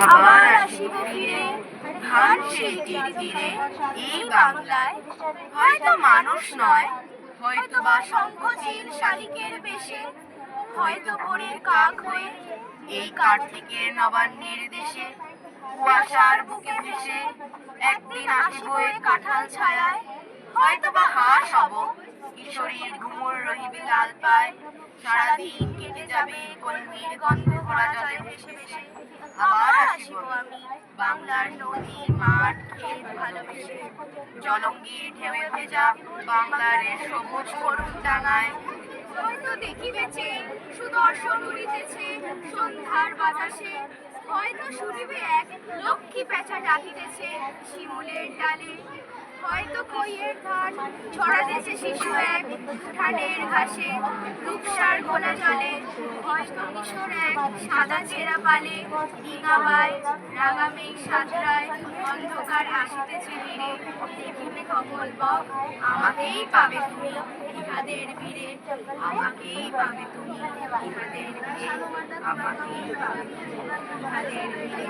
আবার আসিব ফিরে ধান সেই তীরে তীরে এই বাংলায়। হয়তো মানুষ নয়, হয়তো বা শঙ্খচিল শালিকের বেশে, হয়তো পরের কাক হয়ে এই কার্তিকের নবান্নের দেশে। কুয়াশার বুকে ভেসে একদিন আসিব এই কাঁঠাল ছায়ায়। হয়তো বা হাঁস হব, কিশোরীর ঘুমুর রহিবে লাল পায়। সারাদিন কেটে যাবে কলমির গন্ধ ভরা জলে ভেসে ভেসে। আবার আসিব আমি বাংলার নদী মাঠ ক্ষেত ভালোবেসে। জলঙ্গির ঢেউয়ে ভেজা বাংলার এ সবুজ করুণ ডাঙায়। হয়তো দেখিবেছে সুদর্শন উড়িতেছে সন্ধ্যার বাতাসে। হয়তো শুনিবে এক লক্ষ্মী পেঁচা ডাকিতেছে শিমুলের ডালে। হয়তো কইয়ের ধান ছড়াতেছে শিশু এক উঠানের ঘাসে রূপসার ঘোলা জলে। হয়তো কিশোর এক সাদা চেরা পালে ডিঙাবায় রাঙা মেঘ সাঁতরায় অন্ধকারে আসিতেছে ধীরে। দেখিবে কমল বক আমাকেই পাবে তুমি ইহাদের ভিড়ে। আমাকেই পাবে তুমি ইহাদের ভিড়ে। আমাকেই পাবে তুমি ইহাদের ভিড়ে।